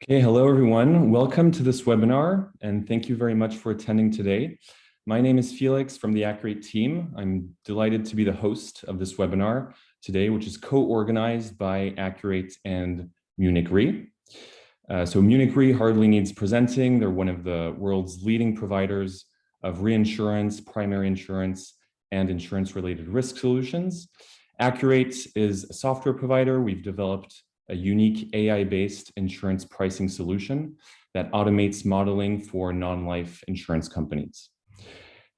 Okay, hello everyone. Welcome to this webinar, and thank you very much for attending today. My name is Felix from the Akur8 team. I'm delighted to be the host of this webinar today, which is co-organized by Akur8 and MunichRe. So MunichRe hardly needs presenting. They're one of the world's leading providers of reinsurance, primary insurance, and insurance-related risk solutions. Akur8 is a software provider. We've developed a unique AI-based insurance pricing solution that automates modeling for non-life insurance companies.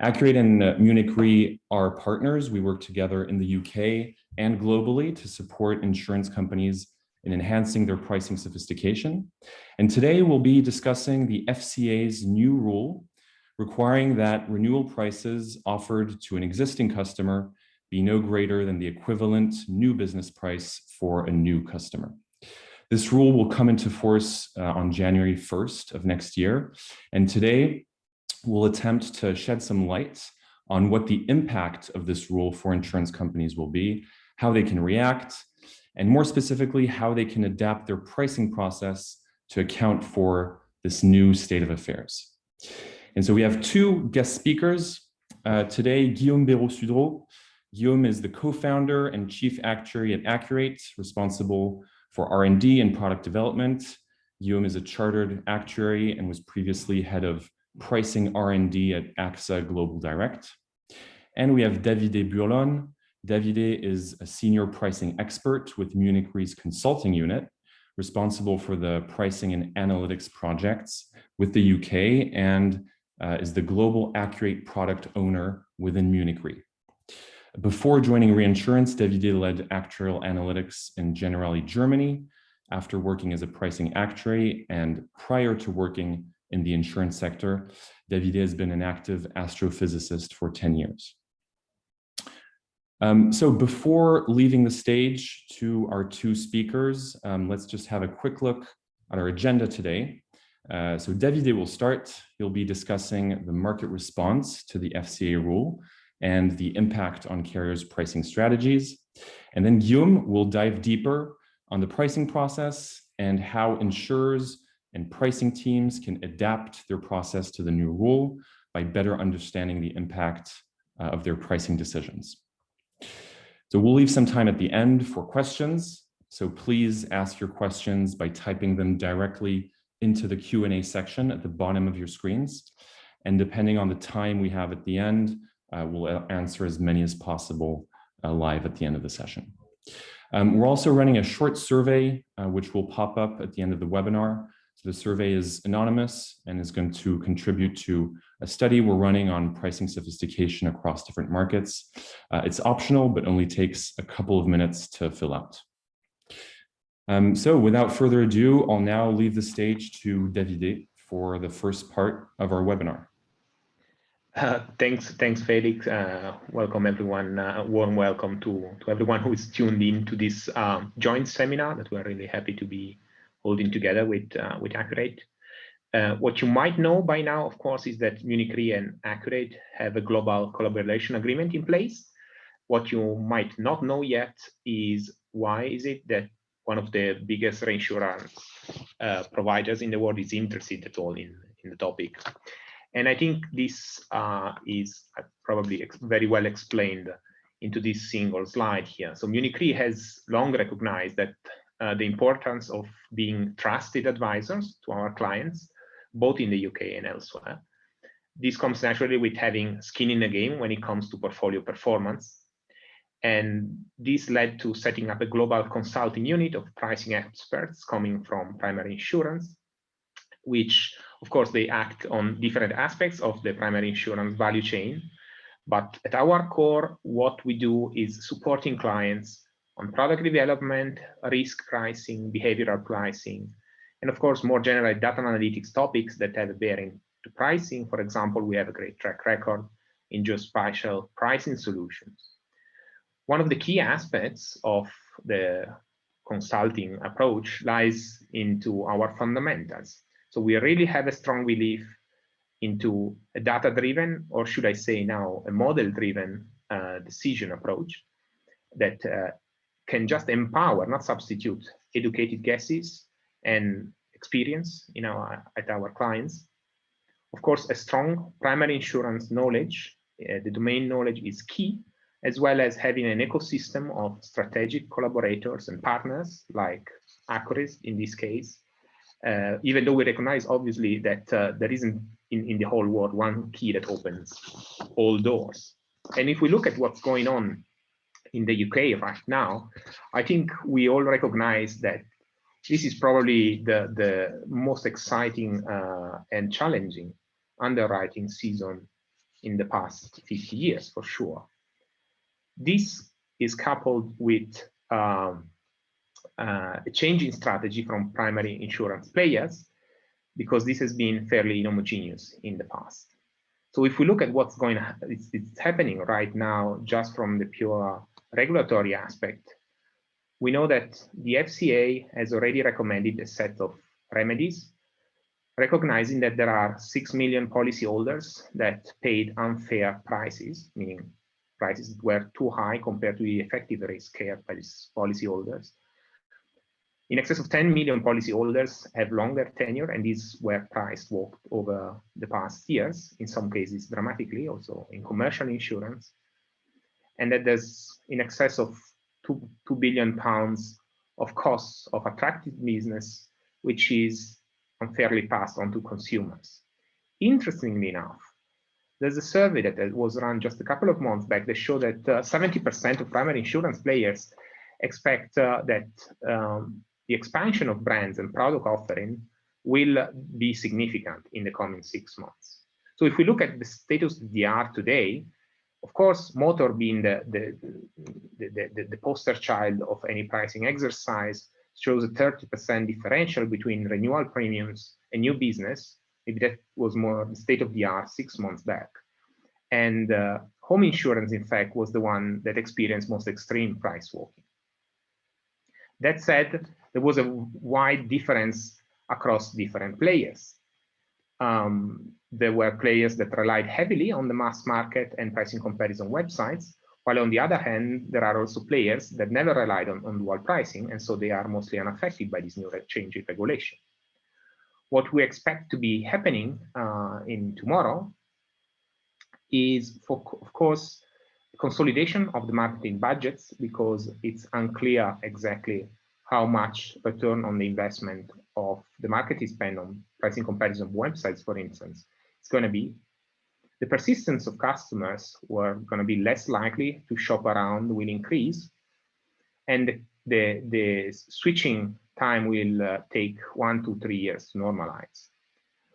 Akur8 and MunichRe are partners. We work together in the UK and globally to support insurance companies in enhancing their pricing sophistication. And today we'll be discussing the FCA's new rule requiring that renewal prices offered to an existing customer be no greater than the equivalent new business price for a new customer. This rule will come into force on January 1st of next year. And today we'll attempt to shed some light on what the impact of this rule for insurance companies will be, how they can react, and more specifically, how they can adapt their pricing process to account for this new state of affairs. And so we have two guest speakers today, Guillaume Béraud-Sudreau. Guillaume is the co-founder and chief actuary at Akur8, responsible for R&D and product development. Guillaume is a chartered actuary and was previously head of pricing R&D at AXA Global Direct. And we have Davide Burlon. Davide is a senior pricing expert with MunichRe's consulting unit, responsible for the pricing and analytics projects with the UK, and is the global Akur8 product owner within MunichRe. Before joining reinsurance, Davide led actuarial analytics in Generali, Germany, after working as a pricing actuary, and prior to working in the insurance sector, Davide has been an active astrophysicist for 10 years. So before leaving the stage to our two speakers, let's just have a quick look at our agenda today. So Davide will start. He'll be discussing the market response to the FCA rule and the impact on carriers' pricing strategies. And then Guillaume will dive deeper on the pricing process and how insurers and pricing teams can adapt their process to the new rule by better understanding the impact of their pricing decisions. So we'll leave some time at the end for questions. So please ask your questions by typing them directly into the Q&A section at the bottom of your screens. And depending on the time we have at the end, we'll answer as many as possible live at the end of the session. We're also running a short survey, which will pop up at the end of the webinar. So the survey is anonymous and is going to contribute to a study we're running on pricing sophistication across different markets. It's optional, but only takes a couple of minutes to fill out. So without further ado, I'll now leave the stage to Davide for the first part of our webinar. Thanks, Felix. Welcome everyone. Warm welcome to everyone who is tuned in to this joint seminar that we're really happy to be holding together with Akur8. What you might know by now, of course, is that MunichRe and Akur8 have a global collaboration agreement in place. What you might not know yet is why is it that one of the biggest reinsurance providers in the world is interested at all in the topic. And I think this is probably very well explained into this single slide here. So MunichRe has long recognized that the importance of being trusted advisors to our clients, both in the UK and elsewhere. This comes naturally with having skin in the game when it comes to portfolio performance. And this led to setting up a global consulting unit of pricing experts coming from primary insurance, which of course they act on different aspects of the primary insurance value chain. But at our core, what we do is supporting clients on product development, risk pricing, behavioral pricing, and of course, more general data analytics topics that have a bearing to pricing. For example, we have a great track record in geospatial pricing solutions. One of the key aspects of the consulting approach lies into our fundamentals. So we really have a strong belief into a data-driven, or should I say now, a model-driven decision approach that can just empower, not substitute, educated guesses and experience at our clients. Of course, a strong primary insurance knowledge, the domain knowledge is key, as well as having an ecosystem of strategic collaborators and partners like Akur8 in this case, even though we recognize obviously that there isn't in the whole world one key that opens all doors. And if we look at what's going on in the UK right now, I think we all recognize that this is probably the most exciting and challenging underwriting season in the past 50 years, for sure. This is coupled with a change in strategy from primary insurance players, because this has been fairly homogeneous in the past. So if we look at what's going on, it's happening right now just from the pure regulatory aspect. We know that the FCA has already recommended a set of remedies, recognizing that there are 6 million policyholders that paid unfair prices, meaning prices that were too high compared to the effective risk cared by these policyholders. In excess of 10 million policyholders have longer tenure, and these were price walked over the past years, in some cases dramatically, also in commercial insurance. And that there's in excess of £2 billion of costs of attractive business, which is unfairly passed on to consumers. Interestingly enough, there's a survey that was run just a couple of months back that showed that 70% of primary insurance players expect that the expansion of brands and product offering will be significant in the coming 6 months. So if we look at the status of the art today, of course, motor being the poster child of any pricing exercise, shows a 30% differential between renewal premiums and new business. Maybe that was more the state of the art 6 months back. And home insurance, in fact, was the one that experienced most extreme price walking. That said, there was a wide difference across different players. There were players that relied heavily on the mass market and pricing comparison websites, while on the other hand, there are also players that never relied on dual pricing, and so they are mostly unaffected by this new change in regulation. What we expect to be happening in tomorrow is, of course, consolidation of the marketing budgets, because it's unclear exactly how much return on the investment of the marketing spend on pricing comparison websites, for instance, it's going to be. The persistence of customers who are going to be less likely to shop around will increase, and the switching time will take 1 to 3 years to normalize.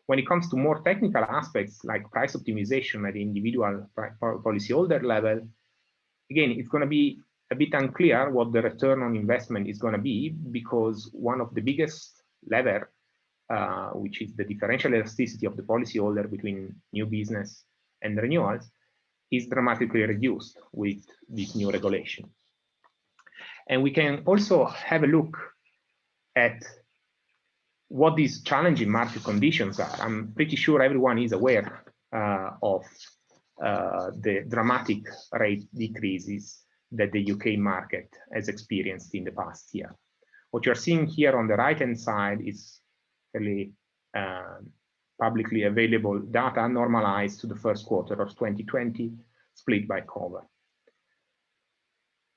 When it comes to more technical aspects like price optimization at the individual policyholder level, again, it's going to be a bit unclear what the return on investment is going to be, because one of the biggest lever, which is the differential elasticity of the policyholder between new business and renewals, is dramatically reduced with this new regulation. And we can also have a look at what these challenging market conditions are. I'm pretty sure everyone is aware of the dramatic rate decreases that the UK market has experienced in the past year. What you're seeing here on the right-hand side is fairly publicly available data normalized to the first quarter of 2020, split by cover.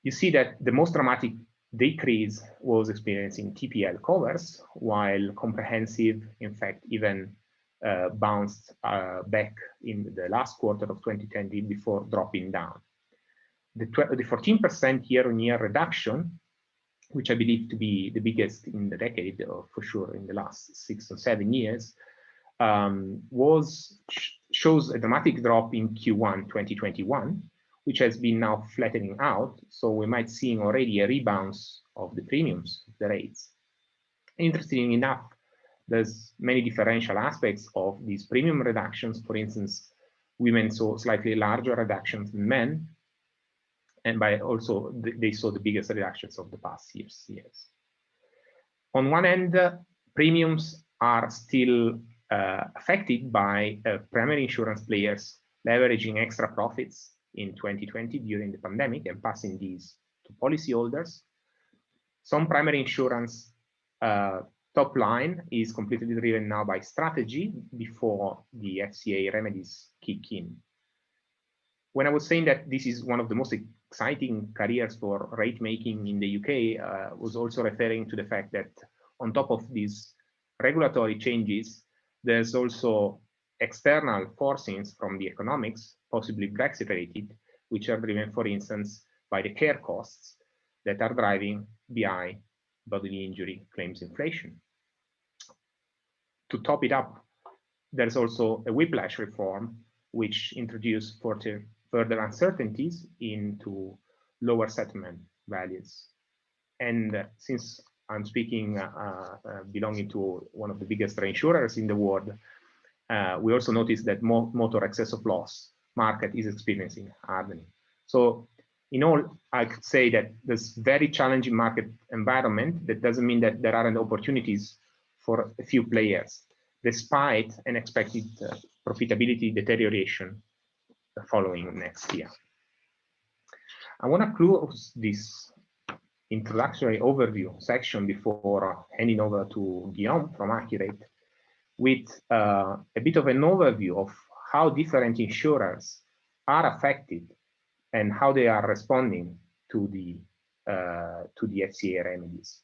You see that the most dramatic decrease was experienced in TPL covers, while comprehensive, in fact, even bounced back in the last quarter of 2020 before dropping down. The 14% year-on-year reduction, which I believe to be the biggest in the decade, or for sure in the last 6 or 7 years, shows a dramatic drop in Q1 2021, which has been now flattening out. So we might see already a rebound of the premiums, the rates. Interestingly enough, there's many differential aspects of these premium reductions. For instance, women saw slightly larger reductions than men, and by also they saw the biggest reductions of the past years. On one end, premiums are still affected by primary insurance players leveraging extra profits in 2020 during the pandemic and passing these to policyholders. Some primary insurance top line is completely driven now by strategy before the FCA remedies kick in. When I was saying that this is one of the most exciting careers for rate making in the UK, was also referring to the fact that on top of these regulatory changes, there's also external forcings from the economics, possibly Brexit related, which are driven, for instance, by the care costs that are driving BI, bodily injury claims inflation. To top it up, there's also a whiplash reform, which introduced further uncertainties into lower settlement values. And since I'm speaking belonging to one of the biggest reinsurers in the world, we also noticed that motor excess of loss market is experiencing hardening. So in all, I could say that this very challenging market environment, that doesn't mean that there aren't opportunities for a few players, despite an expected profitability deterioration following next year. I want to close this introductory overview section before handing over to Guillaume from Akur8 with a bit of an overview of how different insurers are affected and how they are responding to the FCA remedies.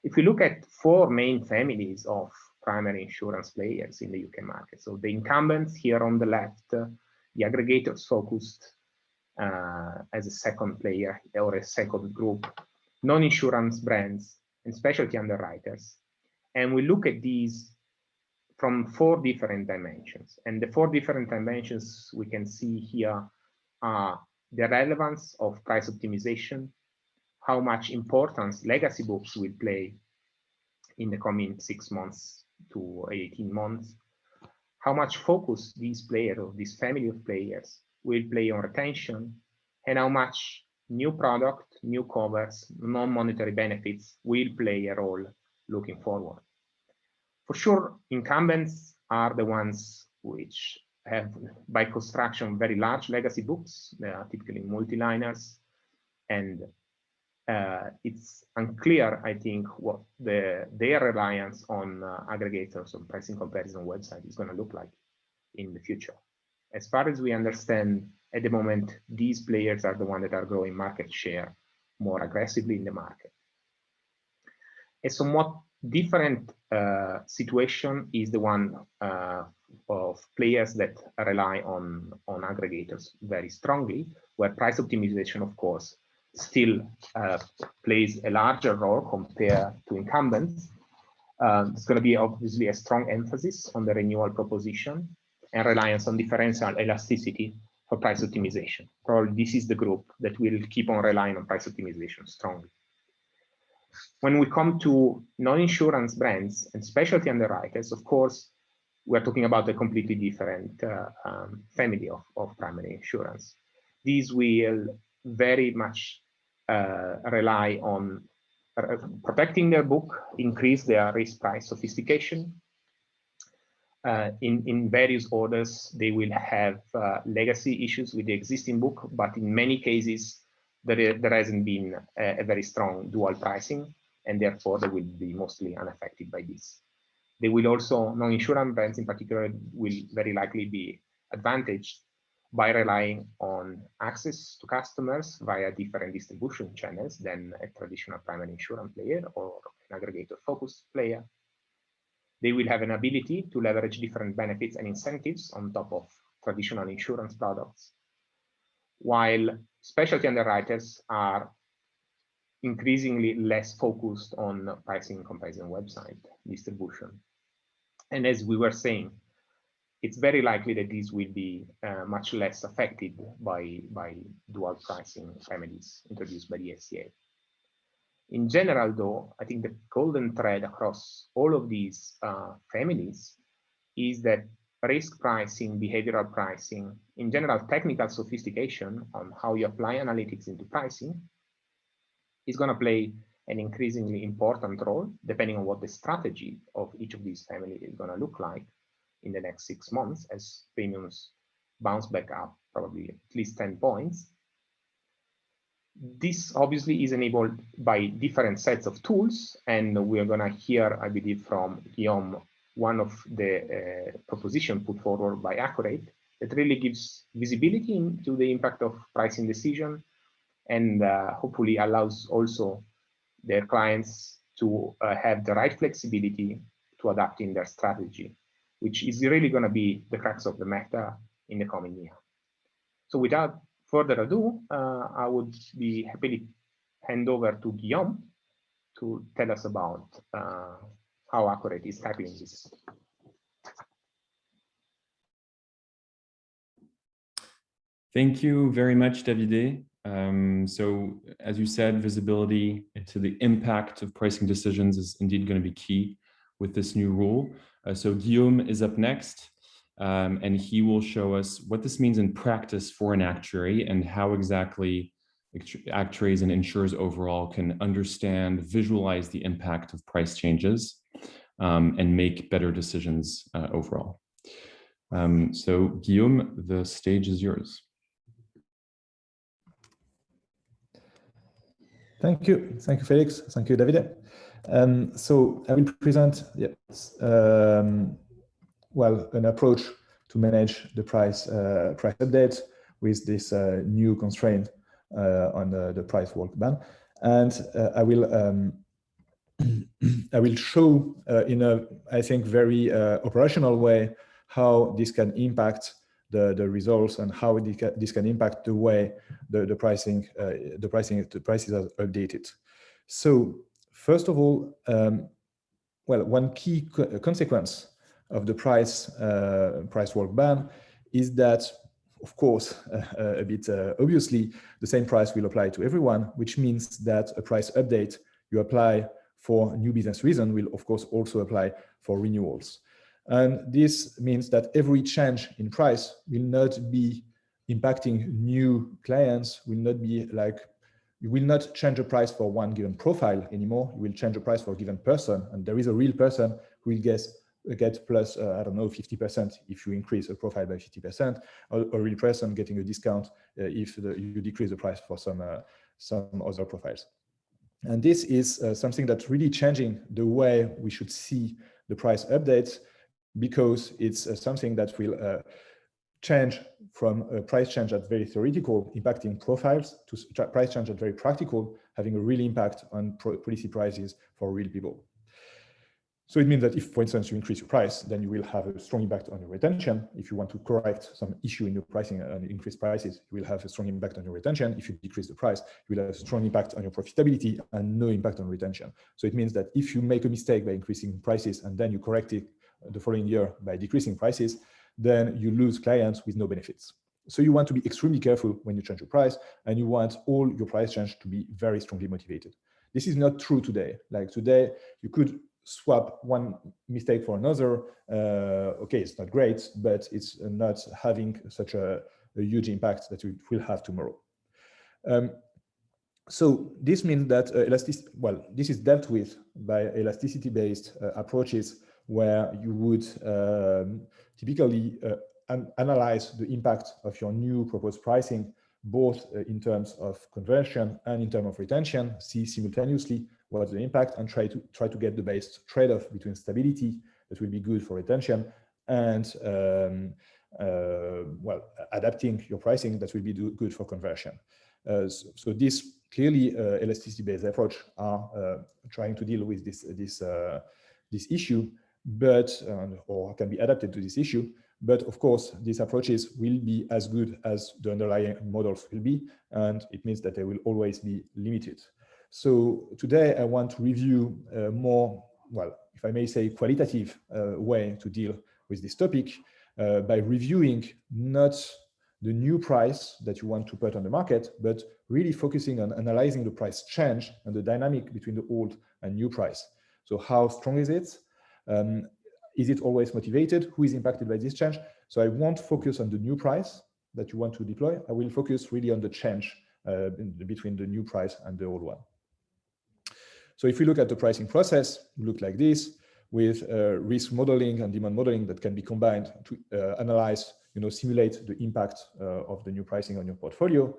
If we look at four main families of primary insurance players in the UK market, so the incumbents here on the left, the aggregators focused as a second player or a second group, non-insurance brands and specialty underwriters. And we look at these from four different dimensions. And the four different dimensions we can see here are the relevance of price optimization, how much importance legacy books will play in the coming 6 months to 18 months, how much focus these players or this family of players will play on retention, and how much new product, new covers, non-monetary benefits will play a role looking forward. For sure, incumbents are the ones which have, by construction, very large legacy books. They are typically multi-liners, and it's unclear, I think, what their reliance on aggregators or pricing comparison website is going to look like in the future. As far as we understand, at the moment, these players are the ones that are growing market share more aggressively in the market. A somewhat different situation is the one of players that rely on aggregators very strongly, where price optimization, of course, still plays a larger role compared to incumbents. There's going to be obviously a strong emphasis on the renewal proposition and reliance on differential elasticity for price optimization. Probably this is the group that will keep on relying on price optimization strongly. When we come to non-insurance brands and specialty underwriters, of course, we're talking about a completely different family of primary insurance. These will very much rely on protecting their book, increase their risk price sophistication. In various orders, they will have legacy issues with the existing book, but in many cases, there hasn't been a very strong dual pricing, and therefore they will be mostly unaffected by this. They will also, non-insurance brands in particular, will very likely be advantaged by relying on access to customers via different distribution channels than a traditional primary insurance player or an aggregator-focused player. They will have an ability to leverage different benefits and incentives on top of traditional insurance products, while specialty underwriters are increasingly less focused on pricing comparison website distribution. And as we were saying, it's very likely that these will be much less affected by dual pricing remedies introduced by the FCA. In general, though, I think the golden thread across all of these families is that risk pricing, behavioral pricing, in general, technical sophistication on how you apply analytics into pricing is going to play an increasingly important role, depending on what the strategy of each of these families is going to look like in the next 6 months as premiums bounce back up, probably at least 10 points. This obviously is enabled by different sets of tools, and we are going to hear, I believe, from Guillaume, one of the proposition put forward by Akur8 that really gives visibility into the impact of pricing decision, and hopefully allows also their clients to have the right flexibility to adapt in their strategy, which is really going to be the crux of the matter in the coming year. So without further ado, I would be happily hand over to Guillaume to tell us about how Akur8 is tackling this. Thank you very much, Davide. So as you said, visibility into the impact of pricing decisions is indeed going to be key with this new rule. So Guillaume is up next, and he will show us what this means in practice for an actuary and how exactly actuaries and insurers overall can understand, visualize the impact of price changes, and make better decisions overall. So Guillaume, the stage is yours. Thank you, Felix. Thank you, Davide. So I will present, well, an approach to manage the price update with this new constraint on the price walking ban, and I will show in a, I think, very operational way how this can impact the results and how this can impact the way the prices are updated. So first of all, well, one key consequence of the price walk ban is that, of course, a bit obviously, the same price will apply to everyone, which means that a price update you apply for new business reason will, of course, also apply for renewals. And this means that every change in price will not be impacting new clients, will not be like, you will not change a price for one given profile anymore. You will change a price for a given person. And there is a real person who will get plus, I don't know, 50% if you increase a profile by 50%, or a real person getting a discount if you decrease the price for some other profiles. And this is something that's really changing the way we should see the price updates, because it's something that will change from a price change that's very theoretical, impacting profiles, to price change that's very practical, having a real impact on policy prices for real people. So it means that if, for instance, you increase your price, then you will have a strong impact on your retention. If you want to correct some issue in your pricing and increase prices, you will have a strong impact on your retention. If you decrease the price, you will have a strong impact on your profitability and no impact on retention. So it means that if you make a mistake by increasing prices and then you correct it the following year by decreasing prices, then you lose clients with no benefits. So you want to be extremely careful when you change your price, and you want all your price change to be very strongly motivated. This is not true today. Like today, you could swap one mistake for another. Okay, it's not great, but it's not having such a huge impact that it will have tomorrow. So this means that this is dealt with by elasticity-based approaches, where you would typically analyze the impact of your new proposed pricing, both in terms of conversion and in terms of retention, see simultaneously what's the impact, and try to get the best trade-off between stability that will be good for retention and well, adapting your pricing that will be good for conversion. So this clearly elasticity-based approach are trying to deal with this issue, but or can be adapted to this issue. But of course, these approaches will be as good as the underlying models will be, and it means that they will always be limited. So today I want to review a more, well, if I may say, qualitative way to deal with this topic by reviewing not the new price that you want to put on the market, but really focusing on analyzing the price change and the dynamic between the old and new price. So how strong is it? Is it always motivated? Who is impacted by this change? So I won't focus on the new price that you want to deploy. I will focus really on the change between the new price and the old one. So if we look at the pricing process, it looks like this, with risk modeling and demand modeling that can be combined to analyze, simulate the impact of the new pricing on your portfolio.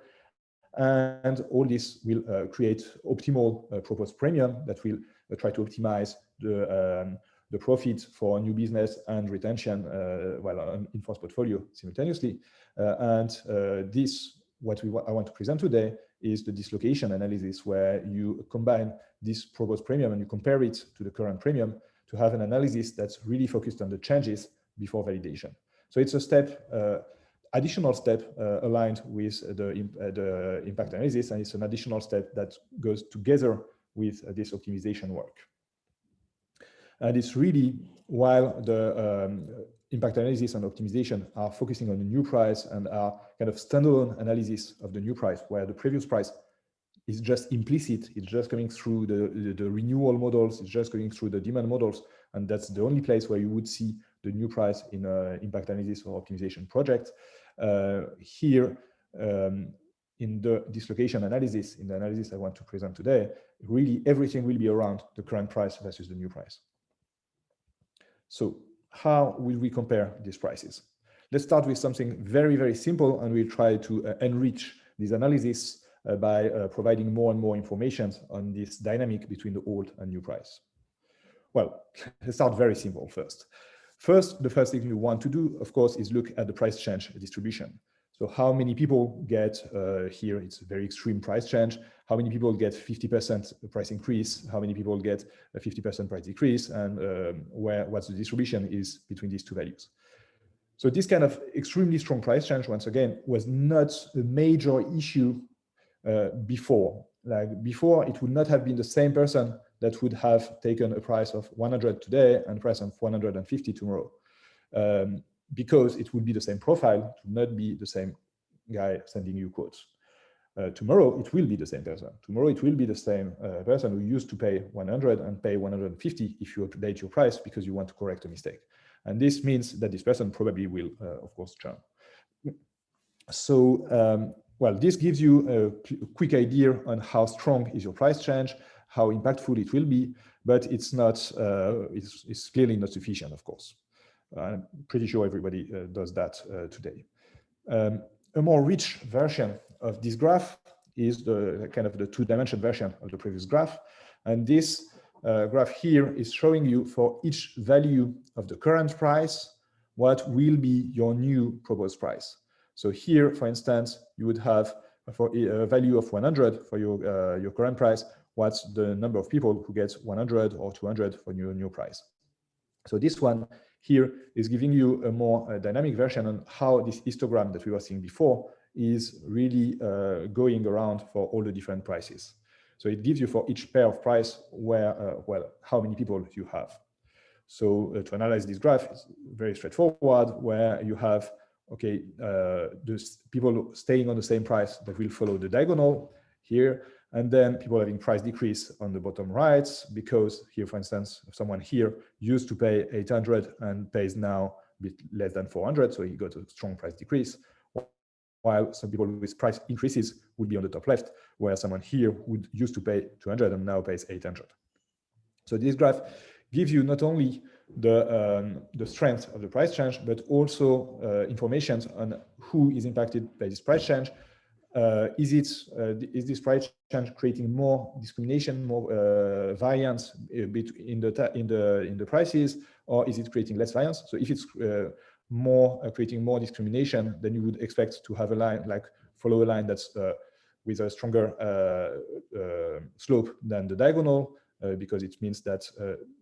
And all this will create optimal proposed premium that will try to optimize the profit for new business and retention while on in-force portfolio simultaneously. What I want to present today is the dislocation analysis, where you combine this proposed premium and you compare it to the current premium to have an analysis that's really focused on the changes before validation. So it's a step, additional step aligned with the impact analysis, and it's an additional step that goes together with this optimization work. And it's really, while the impact analysis and optimization are focusing on the new price and are kind of standalone analysis of the new price, where the previous price is just implicit, it's just coming through the renewal models, it's just going through the demand models, and that's the only place where you would see the new price in impact analysis or optimization project. Here, in the dislocation analysis, in the analysis I want to present today, really everything will be around the current price versus the new price. So how will we compare these prices? Let's start with something very, very simple, and we'll try to enrich this analysis by providing more and more information on this dynamic between the old and new price. Well, let's start very simple first. The first thing you want to do, of course, is look at the price change distribution. So how many people get, here it's a very extreme price change, how many people get 50% price increase, how many people get a 50% price decrease, and what the distribution is between these two values. So this kind of extremely strong price change, once again, was not a major issue before. Like before, it would not have been the same person that would have taken a price of 100 today and a price of 150 tomorrow. Because it would be the same profile, it would not be the same guy sending you quotes. Tomorrow, it will be the same person. Tomorrow, it will be the same person who used to pay 100 and pay 150 if you update your price because you want to correct a mistake. And this means that this person probably will, of course, churn. So, well, this gives you a quick idea on how strong is your price change, how impactful it will be, but it's not, it's clearly not sufficient, of course. I'm pretty sure everybody does that today. A more rich version of this graph is the kind of the two-dimensional version of the previous graph. And this graph here is showing you for each value of the current price, what will be your new proposed price. So here, for instance, you would have for a value of 100 for your current price, what's the number of people who get 100 or 200 for your new price. So this one here is giving you a more dynamic version on how this histogram that we were seeing before is really going around for all the different prices. So it gives you for each pair of price where, well, how many people you have. So to analyze this graph, it's very straightforward, where you have, okay, those people staying on the same price that will follow the diagonal here, and then people having price decrease on the bottom right, because here, for instance, someone here used to pay 800 and pays now a bit less than 400, so he got a strong price decrease, while some people with price increases would be on the top left, where someone here would used to pay 200 and now pays 800. So this graph gives you not only the strength of the price change, but also information on who is impacted by this price change. Is this price change creating more discrimination, more variance in the prices, or is it creating less variance? So if it's creating more discrimination, then you would expect to have a line, like follow a line that's with a stronger slope than the diagonal, because it means that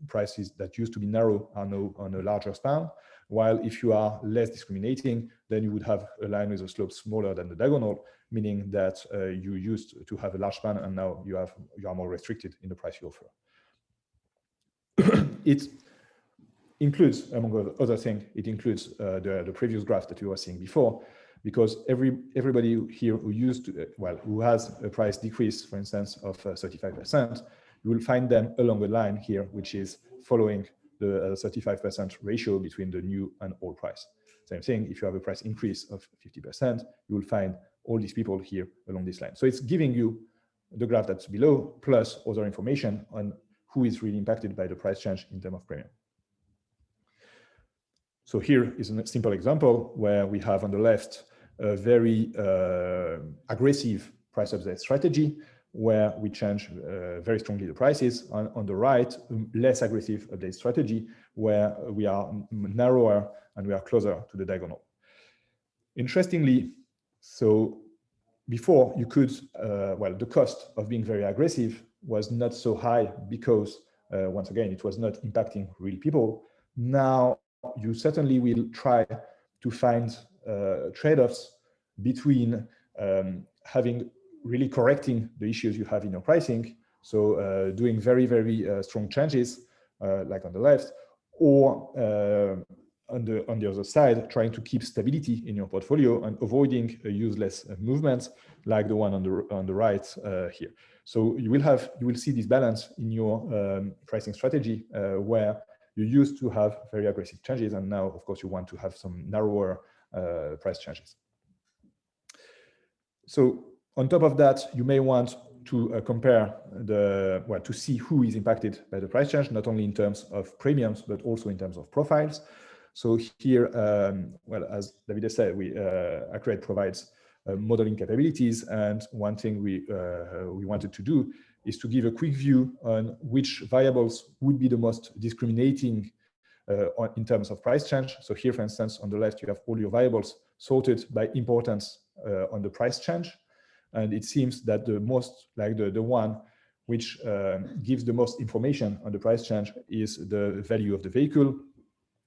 prices that used to be narrow are now on a larger span. While if you are less discriminating, then you would have a line with a slope smaller than the diagonal, meaning that you used to have a large span and now you are more restricted in the price you offer. It includes, among other things, it includes the previous graph that you were seeing before, because everybody here who used to, who has a price decrease, for instance, of 35%, you will find them along the line here, which is following the 35% ratio between the new and old price. Same thing, if you have a price increase of 50%, you will find all these people here along this line. So it's giving you the graph that's below, plus other information on who is really impacted by the price change in terms of premium. So here is a simple example where we have on the left a very aggressive price update strategy, where we change very strongly the prices. On the right, less aggressive update strategy, where we are narrower and we are closer to the diagonal. Interestingly, so before you could, well, the cost of being very aggressive was not so high because, once again, it was not impacting real people. Now you certainly will try to find trade-offs between having really correcting the issues you have in your pricing, so doing very, very strong changes, like on the left, or on the other side, trying to keep stability in your portfolio and avoiding useless movements like the one on the right here. So you will see this balance in your pricing strategy where you used to have very aggressive changes, and now, of course, you want to have some narrower price changes. So on top of that, you may want to compare to see who is impacted by the price change, not only in terms of premiums, but also in terms of profiles. So here, well, as David said, Akur8 provides modeling capabilities, and one thing we wanted to do is to give a quick view on which variables would be the most discriminating in terms of price change. So here, for instance, on the left, you have all your variables sorted by importance on the price change. And it seems that the most, like the one which gives the most information on the price change is the value of the vehicle.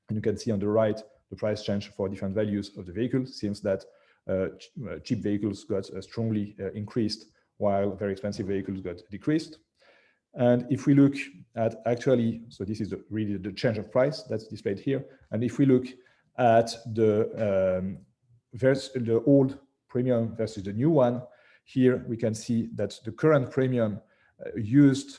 And you can see on the right, the price change for different values of the vehicle. Seems that cheap vehicles got strongly increased, while very expensive vehicles got decreased. And if we look at actually, so this is really the change of price that's displayed here. And if we look at the old premium versus the new one, here we can see that the current premium used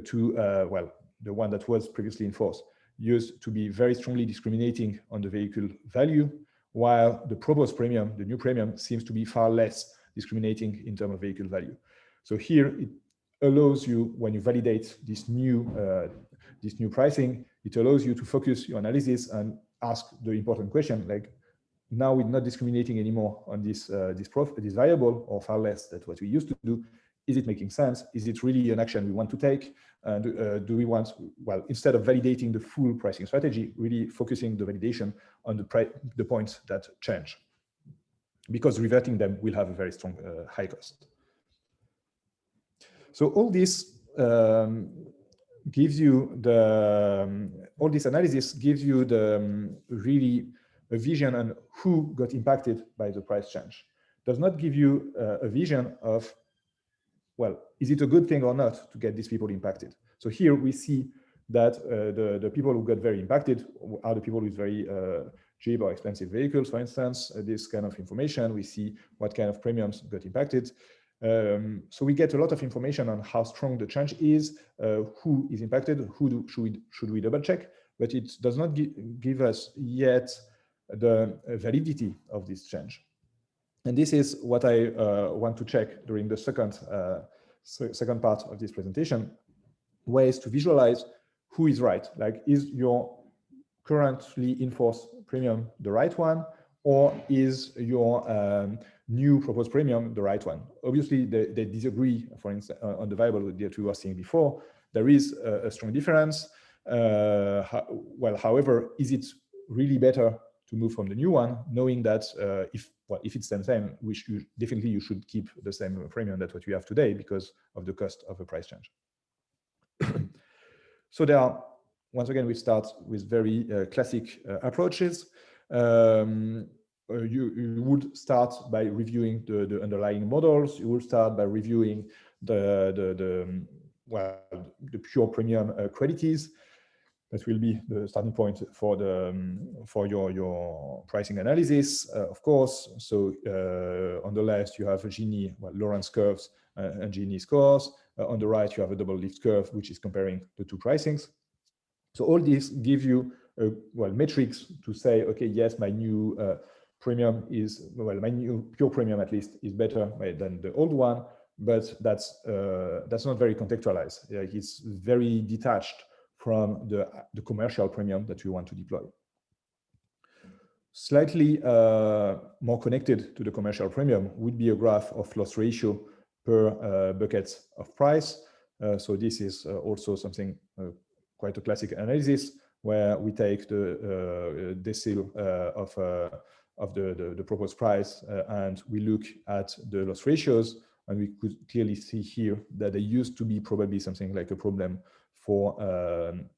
to, well, the one that was previously in force, used to be very strongly discriminating on the vehicle value, while the proposed premium, the new premium, seems to be far less discriminating in terms of vehicle value. So here it allows you, when you validate this new pricing, it allows you to focus your analysis and ask the important question, like, now we're not discriminating anymore on this variable, or far less than what we used to do. Is it making sense? Is it really an action we want to take? And do we want, well, instead of validating the full pricing strategy, really focusing the validation on the points that change, because reverting them will have a very strong high cost. So all this gives you all this analysis gives you really a vision on who got impacted by the price change. Does not give you a vision of, well, is it a good thing or not to get these people impacted? So here we see that the people who got very impacted are the people with very cheap or expensive vehicles, for instance. This kind of information, we see what kind of premiums got impacted. So we get a lot of information on how strong the change is, who is impacted, should we double check, but it does not give us yet the validity of this change. And this is what I want to check during the second part of this presentation, ways to visualize who is right. Like, is your currently in force premium the right one, or is your new proposed premium the right one? Obviously, they disagree, for instance, on the variable that we were seeing before. There is a strong difference. Well, however, is it really better to move from the new one, knowing that if it's the same, you should keep the same premium that what you have today because of the cost of a price change. So there are, once again, we start with very classic approaches. You would start by reviewing the underlying models. You would start by reviewing the pure premium quantities. That will be the starting point for your pricing analysis, of course. So on the left, you have a Gini, Lorentz curves and Gini scores. On the right, you have a double lift curve, which is comparing the two pricings. So all these give you metrics to say, okay, yes, my new premium is, my new pure premium at least is better than the old one, but that's not very contextualized. It's very detached from the commercial premium that you want to deploy. Slightly more connected to the commercial premium would be a graph of loss ratio per bucket of price. So this is also something quite a classic analysis where we take the decile of the proposed price and we look at the loss ratios, and we could clearly see here that there used to be probably something like a problem for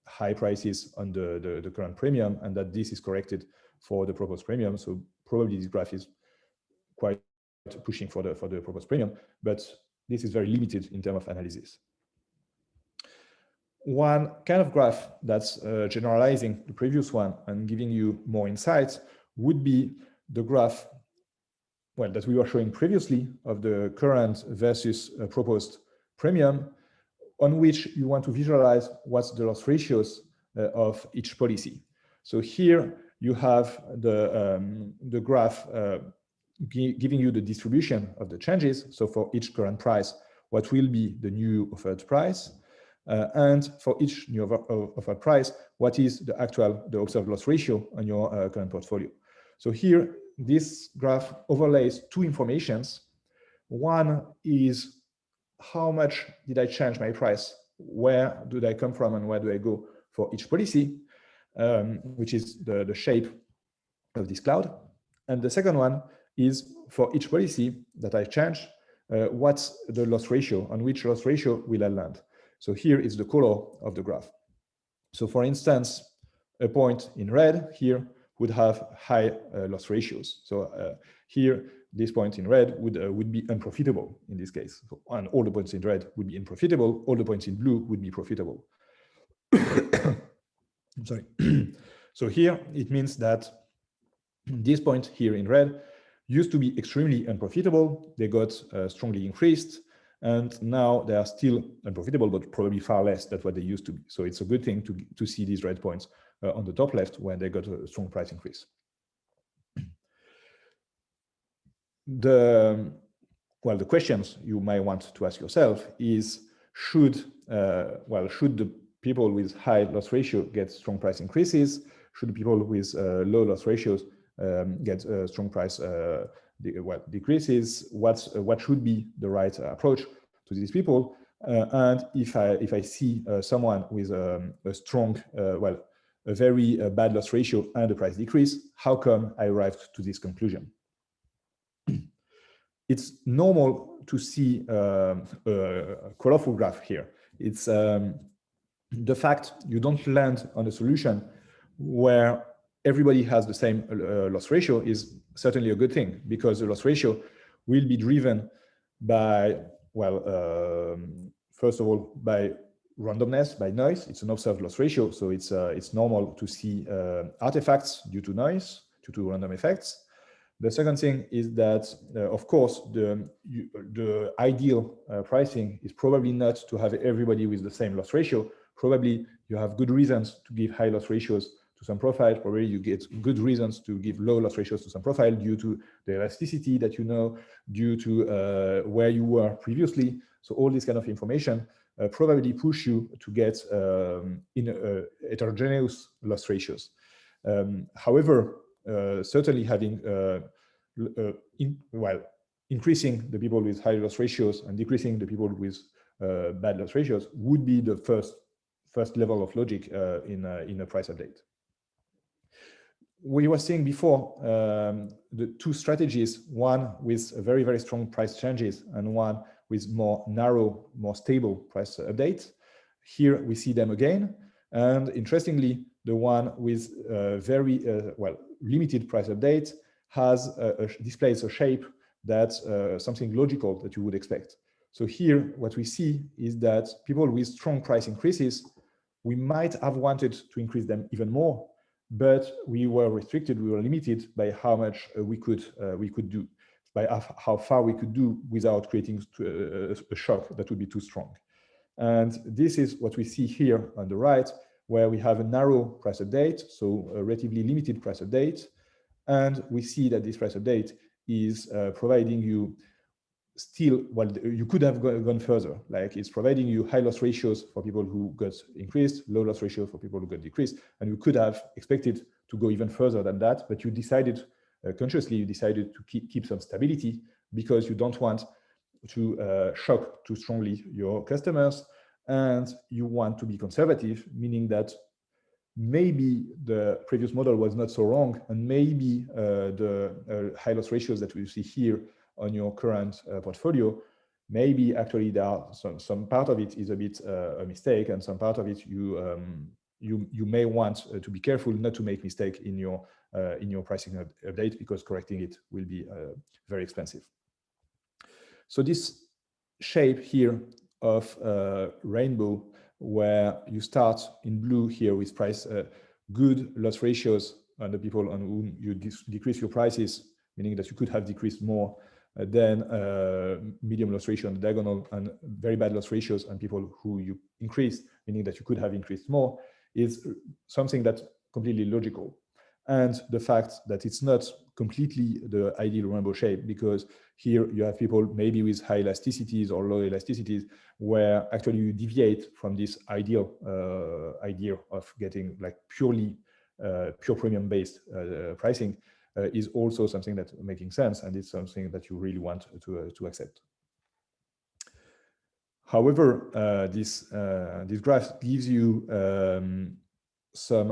high prices on the current premium, and that this is corrected for the proposed premium. So probably this graph is quite pushing for the proposed premium, but this is very limited in terms of analysis. One kind of graph that's generalizing the previous one and giving you more insights would be the graph, well, that we were showing previously of the current versus proposed premium, on which you want to visualize what's the loss ratios of each policy. So here you have the graph giving you the distribution of the changes. So for each current price, what will be the new offered price? And for each new offered price, what is the observed loss ratio on your current portfolio? So here, this graph overlays two informations. One is how much did I change my price? Where do I come from and where do I go for each policy, which is the shape of this cloud. And the second one is for each policy that I change, what's the loss ratio, on which loss ratio will I land? So here is the color of the graph. So for instance, a point in red here would have high loss ratios. So here, this point in red would be unprofitable in this case. So, and all the points in red would be unprofitable. All the points in blue would be profitable. I'm sorry. So here, it means that this point here in red used to be extremely unprofitable. They got strongly increased. And now they are still unprofitable, but probably far less than what they used to be. So it's a good thing to see these red points on the top left when they got a strong price increase. The questions you might want to ask yourself is, should the people with high loss ratio get strong price increases? Should the people with low loss ratios get strong price decreases? What should be the right approach to these people? And if I see someone with a strong, a very bad loss ratio and a price decrease, how come I arrived to this conclusion? It's normal to see a colorful graph here. It's the fact you don't land on a solution where everybody has the same loss ratio is certainly a good thing, because the loss ratio will be driven by, first of all, by randomness, by noise. It's an observed loss ratio, so it's normal to see artifacts due to noise, due to random effects. The second thing is that, of course, the ideal pricing is probably not to have everybody with the same loss ratio. Probably you have good reasons to give high loss ratios to some profile. Probably you get good reasons to give low loss ratios to some profile due to the elasticity that you know, due to where you were previously. So all this kind of information probably push you to get heterogeneous loss ratios. However, certainly having increasing the people with high loss ratios and decreasing the people with bad loss ratios would be the first level of logic in a price update. We were saying before the two strategies, one with very, very strong price changes and one with more narrow, more stable price updates. Here we see them again. And interestingly, the one with very limited price update displays a shape that's something logical that you would expect. So here, what we see is that people with strong price increases, we might have wanted to increase them even more, but we were restricted, we were limited by how much we could do, by how far we could do without creating a shock that would be too strong. And this is what we see here on the right, where we have a narrow price update, so a relatively limited price update. And we see that this price update is providing you still, you could have gone further, like it's providing you high loss ratios for people who got increased, low loss ratio for people who got decreased, and you could have expected to go even further than that, but you decided, consciously, you decided to keep some stability because you don't want to shock too strongly your customers, and you want to be conservative, meaning that maybe the previous model was not so wrong, and maybe the high loss ratios that we see here on your current portfolio, maybe actually there are some part of it is a bit a mistake, and some part of it you may want to be careful not to make mistake in your pricing update, because correcting it will be very expensive. So this shape here of rainbow, where you start in blue here with price good loss ratios on the people on whom you decrease your prices, meaning that you could have decreased more than medium loss ratio on the diagonal, and very bad loss ratios on people who you increased, meaning that you could have increased more, is something that's completely logical. And the fact that it's not completely the ideal rainbow shape, because here you have people maybe with high elasticities or low elasticities, where actually you deviate from this ideal idea of getting like pure premium based pricing, is also something that's making sense, and it's something that you really want to accept. However, this graph gives you some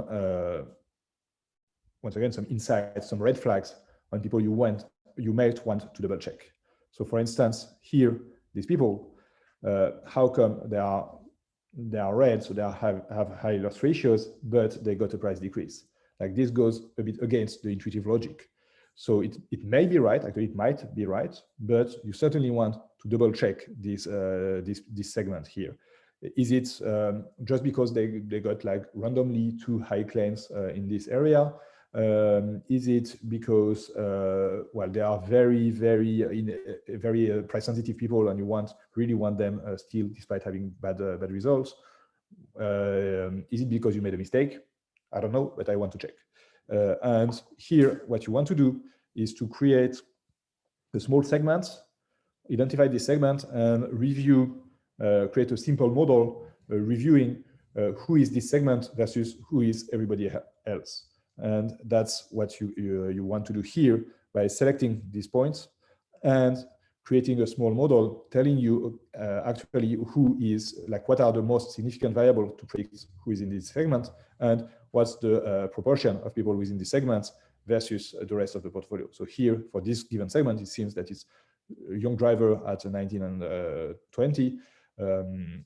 once again, some insights, some red flags on people you might want to double check. So for instance, here, these people, how come they are red, so they have high loss ratios, but they got a price decrease? Like, this goes a bit against the intuitive logic. So it may be right, actually it might be right, but you certainly want to double check this segment here. Is it just because they got like randomly too high claims in this area? Is it because well, they are very price sensitive people, and you really want them still, despite having bad results? Is it because you made a mistake? I don't know, but I want to check. And here, what you want to do is to create a small segment, identify this segment, and review, create a simple model reviewing who is this segment versus who is everybody else. And that's what you want to do here by selecting these points and creating a small model telling you actually who is, like, what are the most significant variables to predict who is in this segment, and what's the proportion of people within this segment versus the rest of the portfolio. So here, for this given segment, it seems that it's a young driver at 19 and 20. And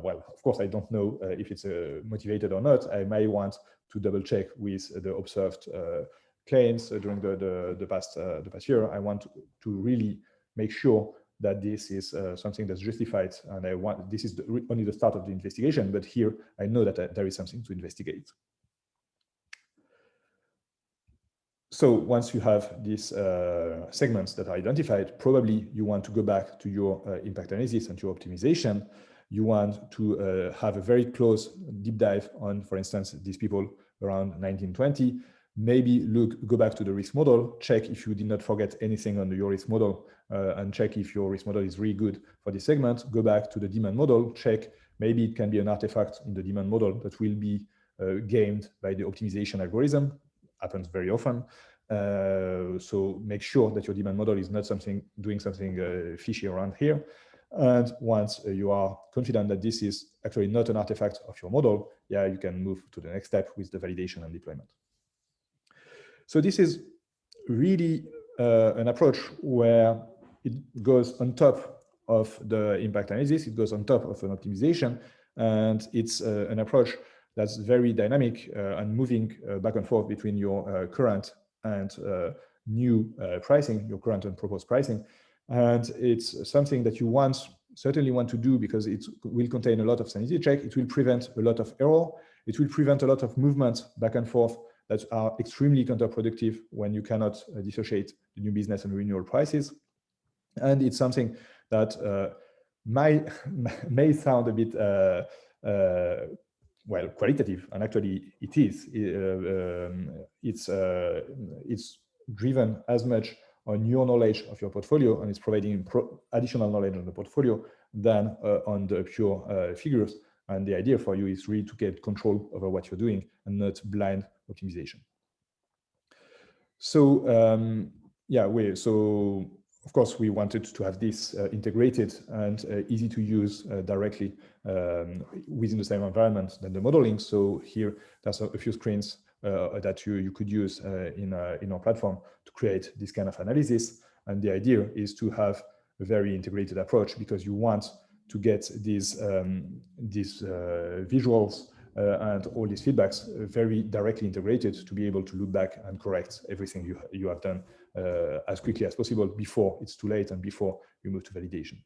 well, of course, I don't know if it's motivated or not. I may want to double check with the observed claims during the past year. I want to really make sure that this is something that's justified, and this is only the start of the investigation, but here I know that there is something to investigate. So once you have these segments that are identified, probably you want to go back to your impact analysis and your optimization. You want to have a very close deep dive on, for instance, these people around 1920. Maybe go back to the risk model, check if you did not forget anything on your risk model, and check if your risk model is really good for this segment. Go back to the demand model, check maybe it can be an artifact in the demand model that will be gamed by the optimization algorithm. Happens very often. So make sure that your demand model is not doing something fishy around here. And once you are confident that this is actually not an artifact of your model, yeah, you can move to the next step with the validation and deployment. So this is really an approach where it goes on top of the impact analysis, it goes on top of an optimization, and it's an approach that's very dynamic and moving back and forth between your current and new pricing, your current and proposed pricing. And it's something that you certainly want to do because it will contain a lot of sanity check. It will prevent a lot of error. It will prevent a lot of movement back and forth that are extremely counterproductive when you cannot dissociate the new business and renewal prices. And it's something that may sound a bit well, qualitative, and actually it is. It's driven as much on your knowledge of your portfolio, and it's providing additional knowledge on the portfolio than on the pure figures. And the idea for you is really to get control over what you're doing and not blind optimization. So yeah, so of course, we wanted to have this integrated and easy to use directly within the same environment than the modeling. So here, there's a few screens that you could use in our platform to create this kind of analysis. And the idea is to have a very integrated approach, because you want to get these visuals and all these feedbacks very directly integrated to be able to look back and correct everything you have done as quickly as possible before it's too late and before you move to validation.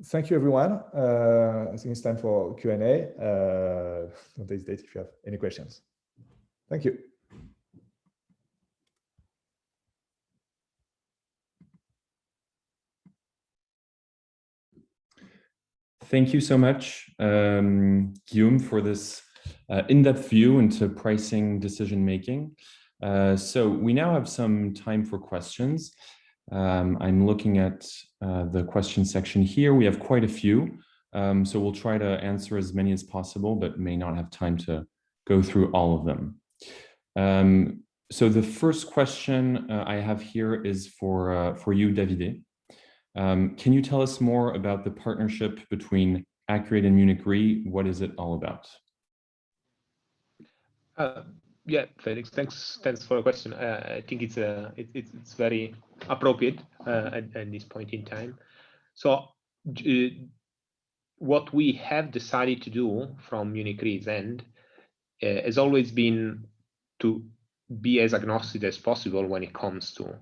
Thank you, everyone. I think it's time for Q&A. Don't hesitate if you have any questions. Thank you. Thank you so much, Guillaume, for this in-depth view into pricing decision-making. So we now have some time for questions. I'm looking at the question section here. We have quite a few, so we'll try to answer as many as possible, but may not have time to go through all of them. So the first question I have here is for you, Davide. Can you tell us more about the partnership between Akur8 and MunichRe? What is it all about? Yeah, Felix, thanks for the question. I think it's very appropriate at this point in time. So what we have decided to do from MunichRe's end has always been to be as agnostic as possible when it comes to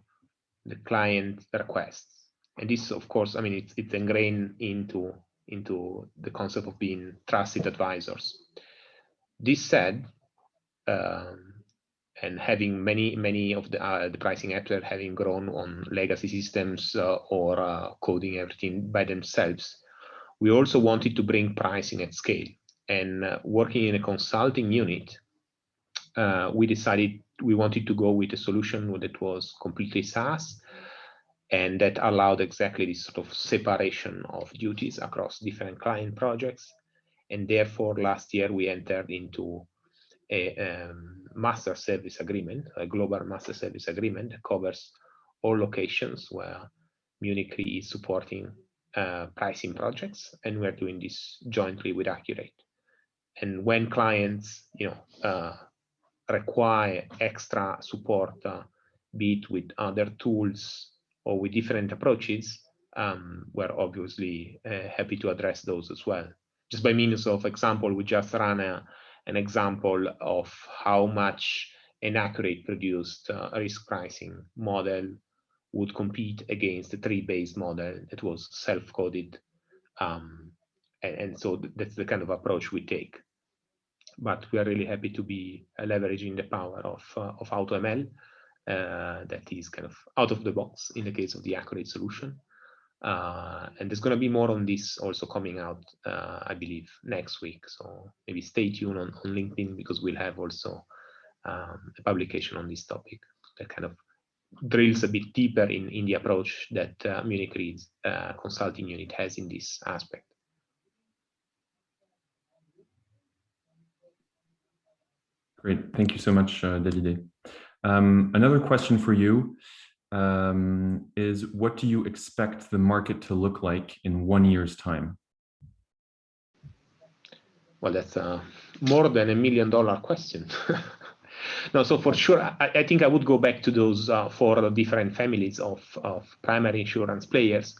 the client requests. And this, of course, I mean, it's ingrained into the concept of being trusted advisors. This said, and having many of the pricing actors having grown on legacy systems or coding everything by themselves, we also wanted to bring pricing at scale. And working in a consulting unit, we decided we wanted to go with a solution that was completely SaaS, and that allowed exactly this sort of separation of duties across different client projects. And therefore, last year we entered into a master service agreement, a global master service agreement that covers all locations where MunichRe is supporting pricing projects, and we're doing this jointly with Akur8. And when clients, require extra support, be it with other tools or with different approaches, we're obviously happy to address those as well. Just by means of example, we just ran an example of how much an Akur8 produced risk pricing model would compete against the tree-based model that was self-coded. And so that's the kind of approach we take. But we are really happy to be leveraging the power of AutoML that is kind of out of the box in the case of the Akur8 solution. And there's going to be more on this also coming out, I believe, next week. So maybe stay tuned on LinkedIn, because we'll have also a publication on this topic that kind of drills a bit deeper in the approach that MunichRe's consulting unit has in this aspect. Great, thank you so much, Davide. Another question for you is, what do you expect the market to look like in 1 year's time? Well, that's more than $1 million question. No, so for sure, I think I would go back to those 4 different families of primary insurance players.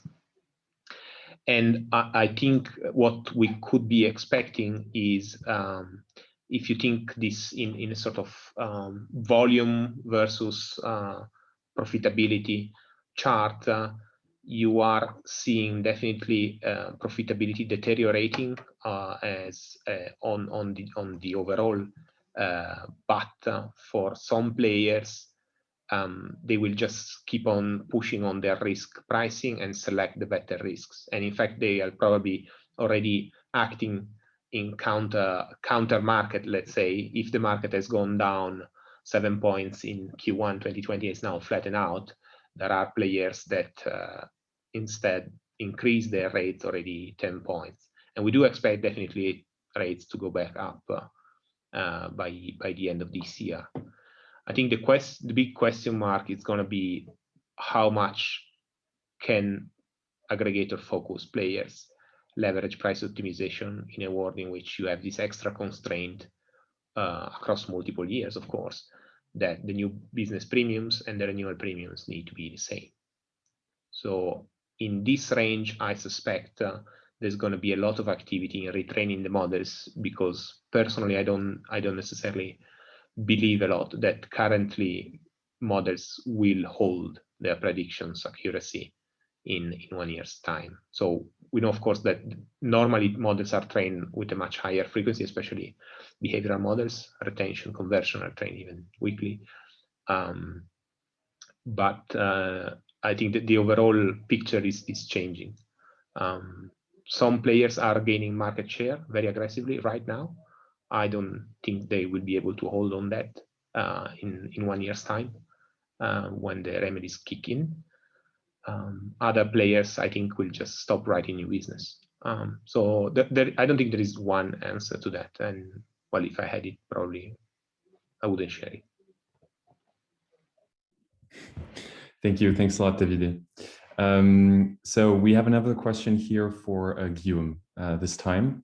And I think what we could be expecting is, if you think this in a sort of volume versus profitability chart, you are seeing definitely profitability deteriorating as on the overall, but for some players, they will just keep on pushing on their risk pricing and select the better risks. And in fact, they are probably already acting in counter market. Let's say if the market has gone down 7 points in Q1 2020, it's now flattened out, there are players that instead increase their rates already 10 points. And we do expect definitely rates to go back up by the end of this year. I think the big question mark is going to be how much can aggregator-focused players leverage price optimization in a world in which you have this extra constraint across multiple years, of course, that the new business premiums and the renewal premiums need to be the same. So in this range, I suspect there's going to be a lot of activity in retraining the models, because personally, I don't necessarily believe a lot that currently models will hold their predictions accuracy in 1 year's time. So we know, of course, that normally models are trained with a much higher frequency, especially behavioral models. Retention, conversion are trained even weekly. But I think that the overall picture is changing. Some players are gaining market share very aggressively right now. I don't think they will be able to hold on that in 1 year's time when the remedies kick in. Other players, I think, will just stop writing new business. So I don't think there is one answer to that. And well, if I had it, probably I wouldn't share it. Thank you. Thanks a lot, Davide. So we have another question here for Guillaume this time.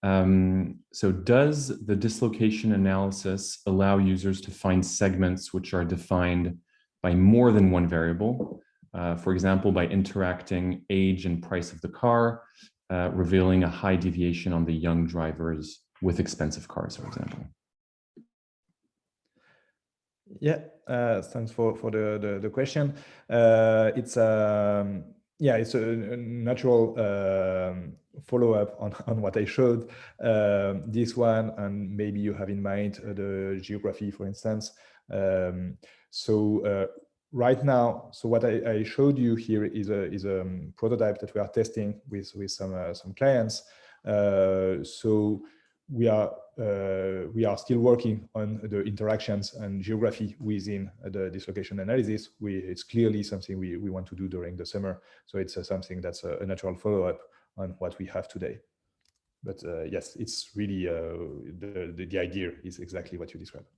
So does the dislocation analysis allow users to find segments which are defined by more than one variable? For example, by interacting age and price of the car, revealing a high deviation on the young drivers with expensive cars, for example. Yeah, thanks for the question. It's it's a natural follow-up on what I showed. This one, and maybe you have in mind the geography, for instance. Right now, so what I showed you here is a prototype that we are testing with some clients. So we are still working on the interactions and geography within the dislocation analysis. It's clearly something we want to do during the summer. So it's something that's a natural follow-up on what we have today. But yes, it's really the idea is exactly what you described.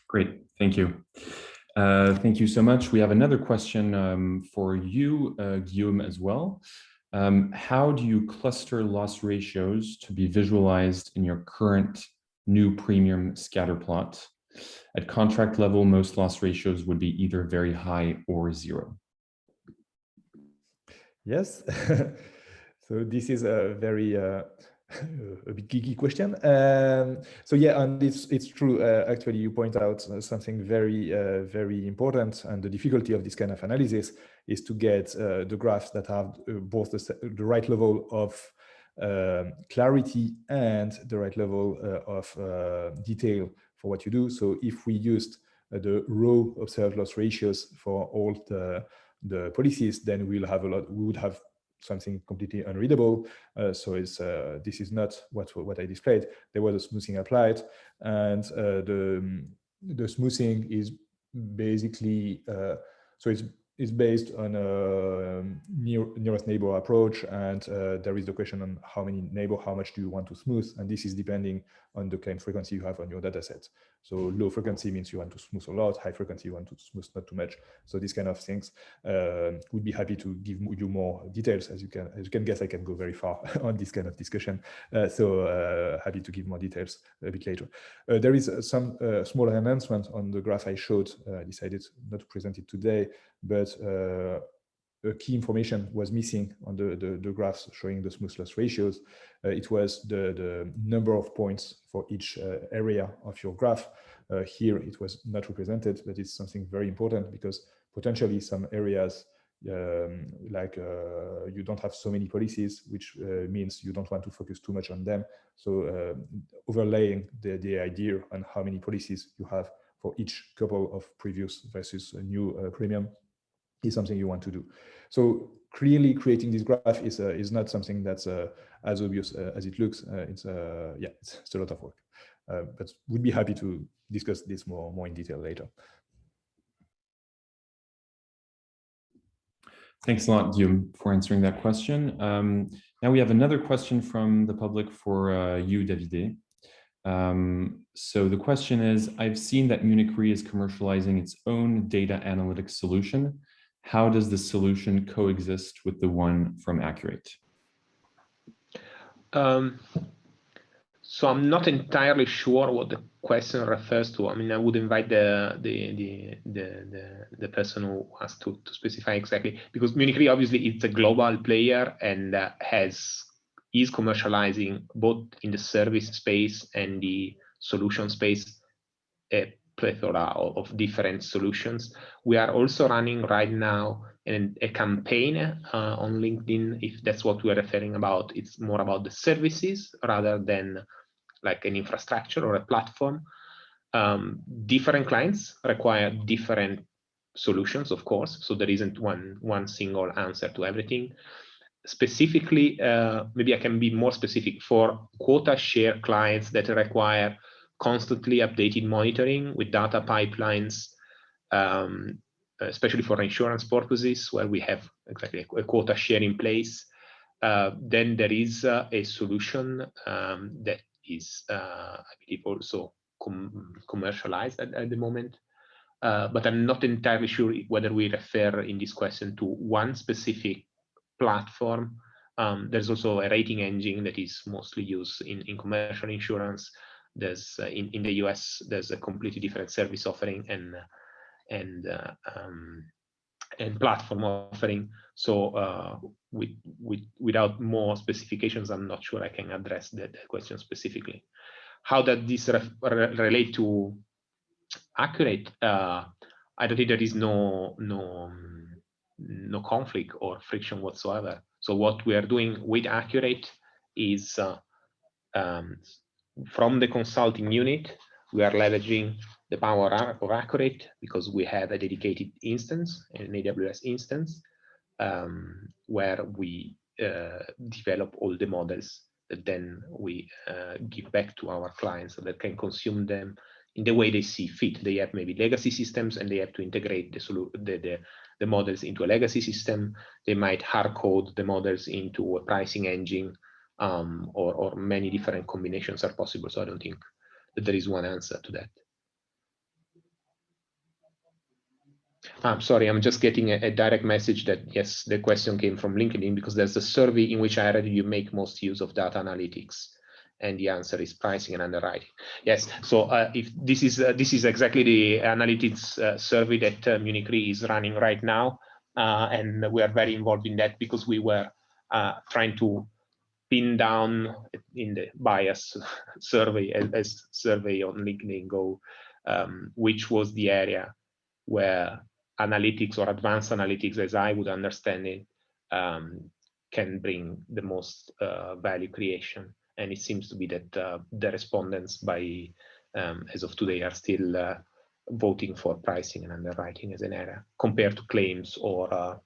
Great, thank you. Thank you so much. We have another question for you, Guillaume, as well. How do you cluster loss ratios to be visualized in your current new premium scatter plot? At contract level, most loss ratios would be either very high or zero. Yes. So this is a very a bit geeky question. So yeah, and it's true. Actually, you point out something very, very important, and the difficulty of this kind of analysis is to get the graphs that have both the right level of clarity and the right level of detail for what you do. So if we used the raw observed loss ratios for all the policies, then we would have something completely unreadable. So this is not what I displayed. There was a smoothing applied, and the smoothing is basically so it's based on a nearest neighbor approach, and there is the question on how much do you want to smooth, and this is depending on the claim frequency you have on your data set. So low frequency means you want to smooth a lot, high frequency you want to smooth not too much. So these kind of things, would be happy to give you more details. As you can guess, I can go very far on this kind of discussion. So happy to give more details a bit later. There is some small enhancement on the graph I showed. I decided not to present it today, but key information was missing on the graphs showing the smooth loss ratios. It was the number of points for each area of your graph. Here it was not represented, but it's something very important because potentially some areas you don't have so many policies, which means you don't want to focus too much on them. So overlaying the idea on how many policies you have for each couple of previous versus a new premium is something you want to do. So clearly creating this graph is not something that's as obvious as it looks. It's a lot of work, but would be happy to discuss this more in detail later. Thanks a lot, Guillaume, for answering that question. Now we have another question from the public for you, Davide. So the question is, I've seen that MunichRe is commercializing its own data analytics solution. How does the solution coexist with the one from Akur8? So I'm not entirely sure what the question refers to. I mean, I would invite the person who has to specify exactly, because MunichRe obviously it's a global player and is commercializing both in the service space and the solution space a plethora of different solutions. We are also running right now a campaign on LinkedIn, if that's what we're referring about. It's more about the services rather than like an infrastructure or a platform. Different clients require different solutions, of course, so there isn't one single answer to everything. Specifically, maybe I can be more specific for quota share clients that require constantly updated monitoring with data pipelines, especially for insurance purposes, where we have exactly a quota share in place. Then there is a solution that is, I believe, also commercialized at the moment. But I'm not entirely sure whether we refer in this question to one specific platform. There's also a rating engine that is mostly used in commercial insurance. There's in the US, there's a completely different service offering and platform offering. So without more specifications, I'm not sure I can address that question specifically. How does this relate to Akur8? I don't think there is no conflict or friction whatsoever. So what we are doing with Akur8 is from the consulting unit, we are leveraging the power of Akur8 because we have a dedicated instance, an AWS instance, where we develop all the models that then we give back to our clients so that can consume them in the way they see fit. They have maybe legacy systems and they have to integrate the models into a legacy system. They might hard code the models into a pricing engine, or many different combinations are possible. So I don't think that there is one answer to that. I'm sorry, I'm just getting a direct message that yes, the question came from LinkedIn because there's a survey in which I read you make most use of data analytics, and the answer is pricing and underwriting. Yes, so if this is exactly the analytics survey that MunichRe is running right now, and we are very involved in that because we were trying to pin down in the bias survey as survey on LinkedIn Go, which was the area where analytics or advanced analytics, as I would understand it, can bring the most value creation. And it seems to be that the respondents by as of today are still voting for pricing and underwriting as an area compared to claims or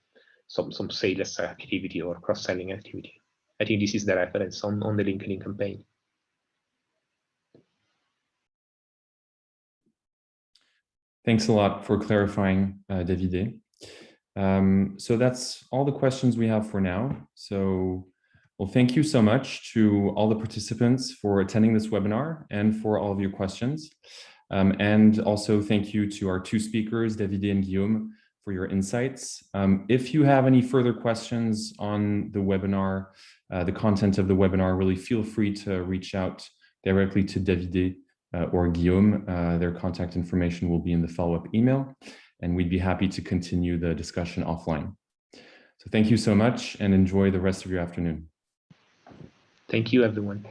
some sales activity or cross-selling activity. I think this is the reference on the LinkedIn campaign. Thanks a lot for clarifying, Davide. So that's all the questions we have for now. So, well, thank you so much to all the participants for attending this webinar and for all of your questions. And also thank you to our two speakers, Davide and Guillaume, for your insights. If you have any further questions on the webinar, the content of the webinar, really feel free to reach out directly to Davide or Guillaume. Their contact information will be in the follow-up email, and we'd be happy to continue the discussion offline. So thank you so much and enjoy the rest of your afternoon. Thank you, everyone.